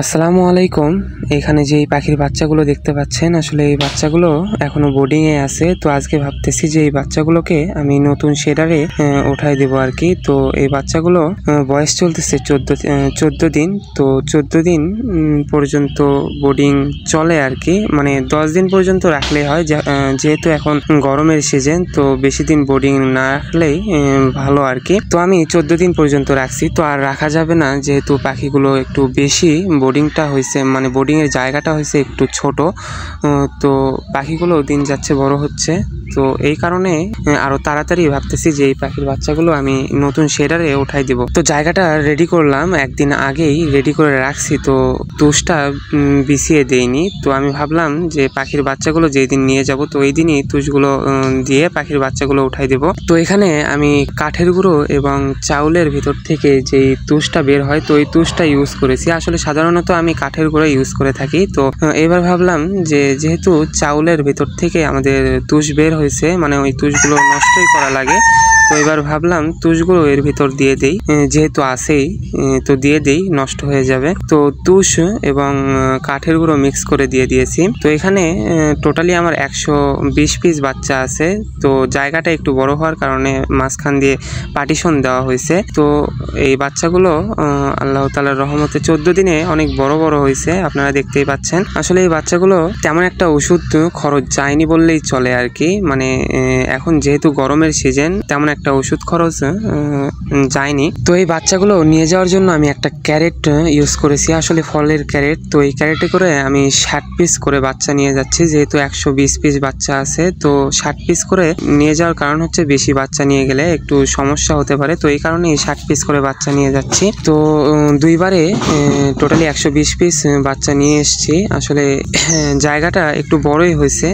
আসসালামু আলাইকুম। এখানে যে এই পাখির বাচ্চাগুলো দেখতে পাচ্ছেন, আসলে এই বাচ্চাগুলো এখনো বোর্ডিং এ আছে। তো আজকে ভাবতেছি যে এই বাচ্চাগুলোকে আমি নতুন শেডারে উঠাই দেবো আর কি। তো এই বাচ্চাগুলো বয়স চলতেছে 14 দিন। তো 14 দিন পর্যন্ত বোর্ডিং চলে আর কি, মানে 10 দিন পর্যন্ত রাখলেই হয়। যেহেতু এখন গরমের সিজন, তো বেশি দিন বোর্ডিং না রাখলেই ভালো আর কি। তো আমি 14 দিন পর্যন্ত রাখছি, তো আর রাখা যাবে না যেহেতু পাখিগুলো একটু বেশি বোর্ডিংটা হয়েছে, মানে বোর্ডিংয়ের জায়গাটা হয়েছে একটু ছোট। তো পাখিগুলো দিন যাচ্ছে বড় হচ্ছে, তো এই কারণে আরো তাড়াতাড়ি ভাবতেছি যে এই পাখির বাচ্চাগুলো আমি নতুন শেডারে উঠাই দেব। তো জায়গাটা রেডি করলাম, একদিন আগেই রেডি করে রাখছি। তো তুষটা বিছিয়ে দেইনি। তো আমি ভাবলাম যে পাখির বাচ্চাগুলো যেই দিন নিয়ে যাব, তো এই দিনই তুষগুলো দিয়ে পাখির বাচ্চাগুলো উঠাই দেব। তো এখানে আমি কাঠের গুঁড়ো এবং চাউলের ভিতর থেকে যেই তুষটা বের হয়, তো এই তুষটা ইউজ করেছি। আসলে সাধারণত আমি কাঠের গুঁড়ো ইউজ করে থাকি। তো এবার ভাবলাম যে যেহেতু চাউলের ভিতর থেকে আমাদের তুষ বের হয়েছে, মানে ওই তুষগুলো নষ্টই করা লাগে, তো এবার ভাবলাম তুষগুলো এর ভিতর দিয়ে দেই, যেহেতু আসেই তো দিয়ে দেই, নষ্ট হয়ে যাবে। তো তুষ এবং কাঠের গুঁড়ো মিক্স করে দিয়ে দিয়েছি। তো এখানে টোটালি আমার 120 পিস বাচ্চা আছে। তো জায়গাটা একটু বড় হওয়ার কারণে মাঝখান দিয়ে পার্টিশন দেওয়া হয়েছে। তো এই বাচ্চাগুলো আল্লাহ তাআলার রহমতে 14 দিনে অনেক বড় বড় হয়েছে, আপনারা দেখতেই পাচ্ছেন। আসলে এই বাচ্চাগুলো তেমন একটা ওষুধ খরচ যায়নি বললেই চলে আর কি, মানে এখন যেহেতু গরমের সিজন, তেমন একটা ওষুধ খরচ যায়নি। তো এই বাচ্চাগুলো নিয়ে যাওয়ার জন্য আমি একটা ক্যারেট ইউজ করেছি, আসলে ফলের ক্যারেট। তো এই ক্যারেটে করে আমি 60 পিস করে বাচ্চা নিয়ে যাচ্ছি, যেহেতু 120 পিস বাচ্চা আছে। তো 60 পিস করে নিয়ে যাওয়ার কারণ হচ্ছে বেশি বাচ্চা নিয়ে গেলে একটু সমস্যা হতে পারে, তো এই কারণে 60 পিস করে বাচ্চা নিয়ে যাচ্ছি। তো দুইবারে টোটালি 120 পিস বাচ্চা নিয়ে এসেছি। আসলে জায়গাটা একটু বড়ই হয়েছে,